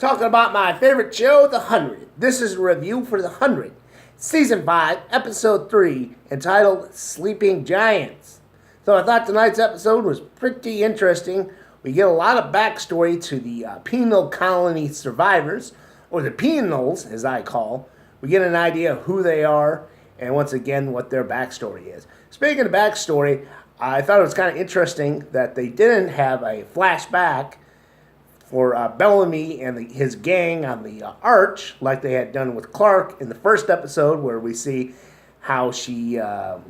talking about my favorite show, The 100. This is a review for The 100, Season 5, Episode 3, entitled Sleeping Giants. So I thought tonight's episode was pretty interesting. We get a lot of backstory to the penal colony survivors, or the penals, as I call. We get an idea of who they are, and once again, what their backstory is. Speaking of backstory, I thought it was kind of interesting that they didn't have a flashback for Bellamy and his gang on the Arch, like they had done with Clark in the first episode, where we see how she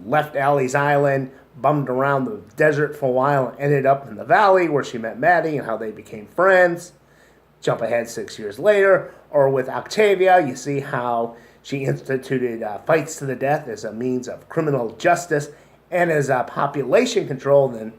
left Allie's Island, bummed around the desert for a while, and ended up in the valley where she met Maddie and how they became friends. Jump ahead 6 years later. Or with Octavia, you see how she instituted fights to the death as a means of criminal justice and as population control. Then,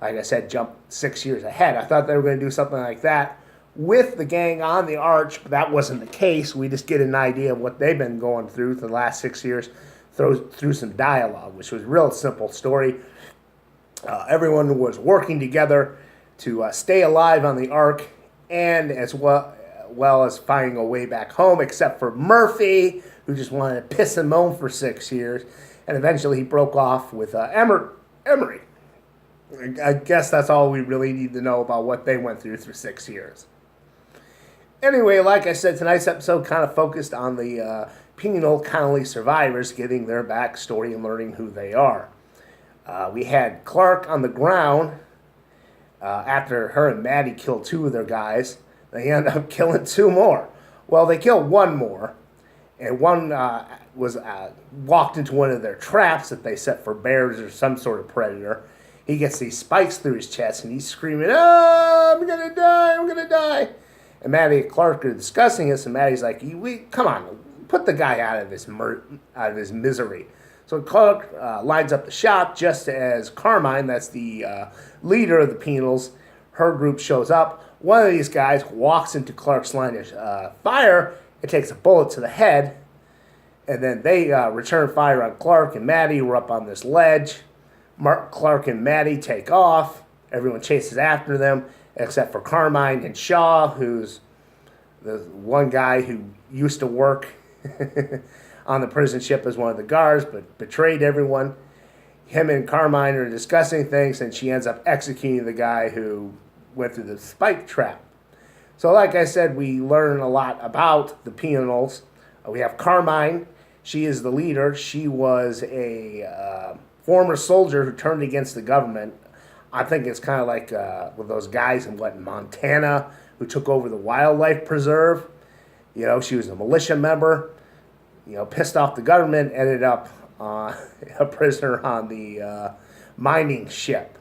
like I said, jump 6 years ahead. I thought they were going to do something like that with the gang on the Arch, but that wasn't the case. We just get an idea of what they've been going through for the last 6 years through some dialogue, which was a real simple story. Everyone was working together to stay alive on the Ark, and as well as finding a way back home, except for Murphy, who just wanted to piss and moan for 6 years, and eventually he broke off with Emery. I guess that's all we really need to know about what they went through for 6 years. Anyway, like I said, tonight's episode kind of focused on the penal colony survivors, getting their backstory and learning who they are. We had Clark on the ground after her and Maddie killed two of their guys. They end up killing two more. Well, they killed one more, and one was walked into one of their traps that they set for bears or some sort of predator. He gets these spikes through his chest, and he's screaming, "Oh, I'm going to die, I'm going to die." And Maddie and Clark are discussing this, and Maddie's like, come on, put the guy out of his misery. So Clark lines up the shot just as Carmine, that's the leader of the penals, her group shows up. One of these guys walks into Clark's line of fire and takes a bullet to the head. And then they return fire on Clark and Maddie, who are up on this ledge. Clark and Maddie take off. Everyone chases after them, except for Carmine and Shaw, who's the one guy who used to work on the prison ship as one of the guards, but betrayed everyone. Him and Carmine are discussing things, and she ends up executing the guy who went through the spike trap. So like I said, we learn a lot about the penals. We have Carmine. She is the leader. She was a former soldier who turned against the government. I think it's kind of like with those guys in Montana who took over the wildlife preserve. You know, she was a militia member. You know, pissed off the government, ended up a prisoner on the mining ship.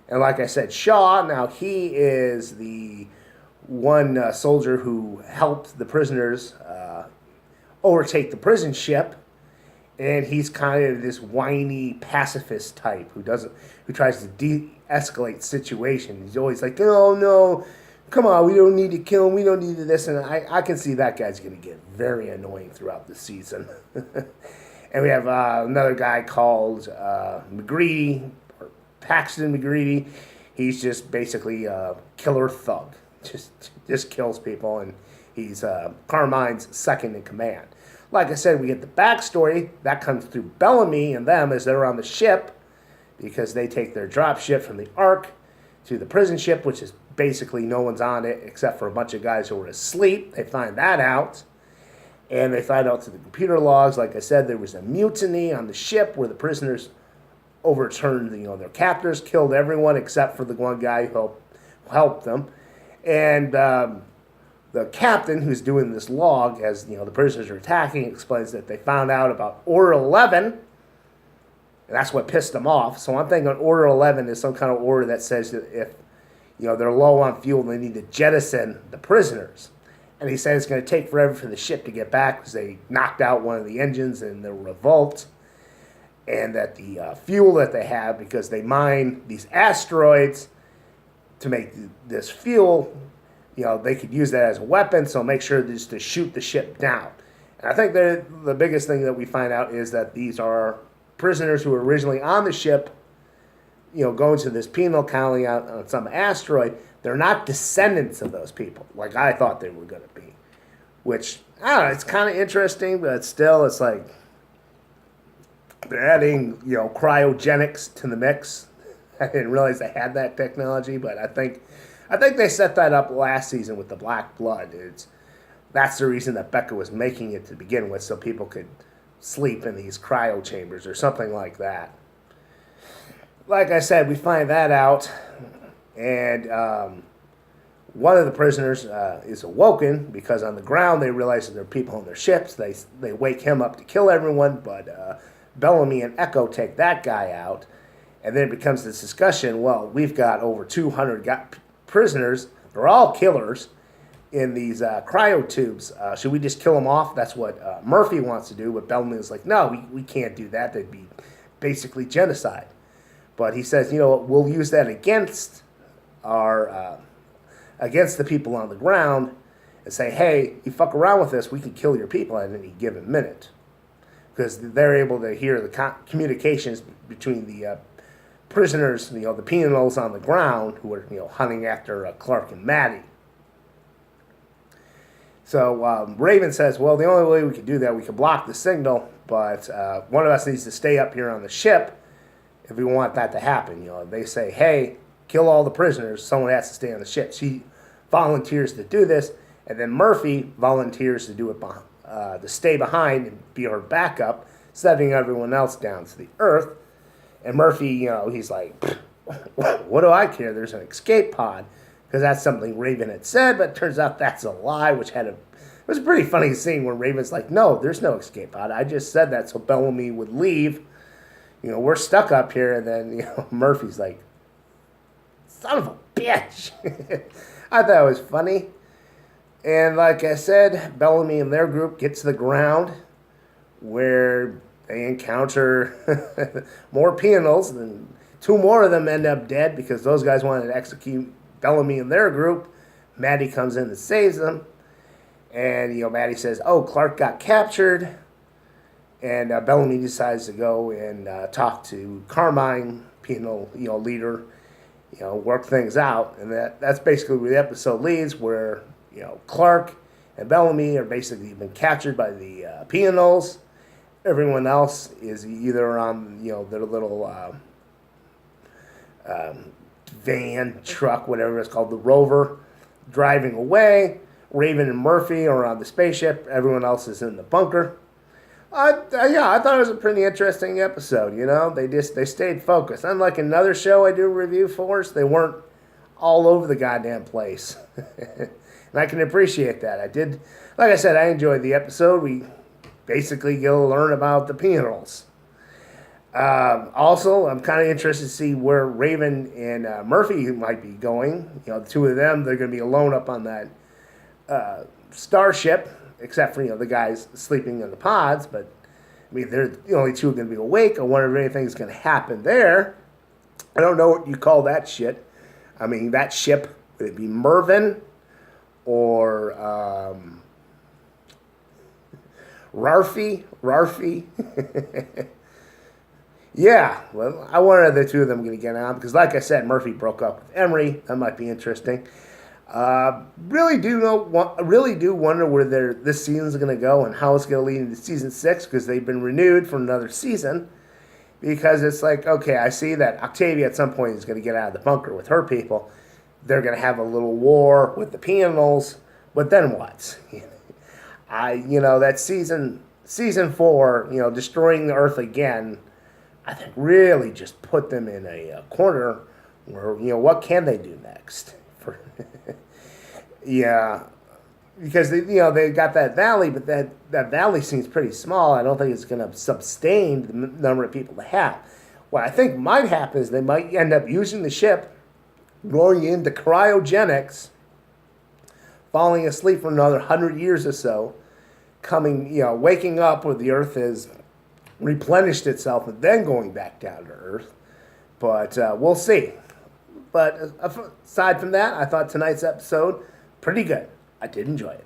And like I said, Shaw, now he is the one soldier who helped the prisoners overtake the prison ship. And he's kind of this whiny pacifist type who tries to de-escalate situations. He's always like, "Oh no, come on, we don't need to kill him, we don't need to this." And I can see that guy's going to get very annoying throughout the season. And we have another guy called McGreedy, or Paxton McGreedy. He's just basically a killer thug. Just kills people, and he's Carmine's second in command. Like I said, we get the backstory. That comes through Bellamy and them as they're on the ship, because they take their drop ship from the Ark to the prison ship, which is basically no one's on it except for a bunch of guys who are asleep. They find that out. And they find out through the computer logs, like I said, there was a mutiny on the ship where the prisoners overturned their captors, killed everyone except for the one guy who helped them. And the captain who's doing this log, as the prisoners are attacking, explains that they found out about Order 11, and that's what pissed them off. So I'm thinking Order 11 is some kind of order that says that if they're low on fuel, they need to jettison the prisoners. And he said it's going to take forever for the ship to get back because they knocked out one of the engines in the revolt, and that the fuel that they have, because they mine these asteroids to make this fuel, they could use that as a weapon, so make sure just to shoot the ship down. And I think the biggest thing that we find out is that these are prisoners who were originally on the ship, going to this penal colony on some asteroid, they're not descendants of those people like I thought they were going to be. Which, I don't know, it's kind of interesting, but still, it's like they're adding, cryogenics to the mix. I didn't realize they had that technology, but I think they set that up last season with the black blood. That's the reason that Becca was making it to begin with, so people could sleep in these cryo chambers or something like that. Like I said, we find that out, and one of the prisoners is awoken because on the ground they realize that there are people on their ships. They wake him up to kill everyone, but Bellamy and Echo take that guy out, and then it becomes this discussion. Well, we've got over 200 prisoners. They're all killers in these cryo tubes. Should we just kill them off? That's what Murphy wants to do, but Bellamy is like, no, we can't do that. That'd be basically genocide. But he says, we'll use that against against the people on the ground and say, hey, you fuck around with this, we can kill your people at any given minute. Because they're able to hear the communications between the prisoners, the penals on the ground who are, hunting after Clark and Maddie. So Raven says, well, the only way we could do that, we could block the signal, but one of us needs to stay up here on the ship if we want that to happen. They say, hey, kill all the prisoners. Someone has to stay on the ship. She volunteers to do this, and then Murphy volunteers to do it to stay behind and be her backup, setting everyone else down to the Earth. And Murphy, he's like, what do I care? There's an escape pod, because that's something Raven had said, but it turns out that's a lie, which it was a pretty funny scene where Raven's like, no, there's no escape pod. I just said that so Bellamy would leave. We're stuck up here, and then, Murphy's like, son of a bitch. I thought it was funny. And like I said, Bellamy and their group get to the ground where they encounter more penals, and 2 more of them end up dead because those guys wanted to execute Bellamy and their group. Maddie comes in and saves them. And, Maddie says, oh, Clark got captured. And Bellamy decides to go and talk to Carmine, penal, leader, work things out. And that's basically where the episode leads, where, Clark and Bellamy are basically been captured by the penals. Everyone else is either on, their little van, truck, whatever it's called, the Rover, driving away. Raven and Murphy are on the spaceship. Everyone else is in the bunker. I thought it was a pretty interesting episode. They stayed focused. Unlike another show I do a review for, they weren't all over the goddamn place, and I can appreciate that. Like I said, I enjoyed the episode. We basically get to learn about the penals. Also, I'm kind of interested to see where Raven and Murphy might be going. The 2 of them, they're going to be alone up on that starship, except for, the guys sleeping in the pods. But, they're the only 2 are going to be awake. I wonder if anything's going to happen there. I don't know what you call that shit. That ship, would it be Mervin or Rarfy? Yeah, well, I wonder if the 2 of them are going to get on, because like I said, Murphy broke up with Emery. That might be interesting. Really do wonder where this season's going to go and how it's going to lead into season 6, because they've been renewed for another season. Because it's like, okay, I see that Octavia at some point is going to get out of the bunker with her people. They're going to have a little war with the penals, but then what? That season 4, destroying the Earth again, I think really just put them in a corner where, what can they do next? Yeah, because they got that valley, but that valley seems pretty small. I don't think it's going to sustain the number of people they have. What I think might happen is they might end up using the ship, going into cryogenics, falling asleep for another 100 years or so, waking up where the Earth has replenished itself, and then going back down to Earth. But we'll see. But aside from that, I thought tonight's episode pretty good. I did enjoy it.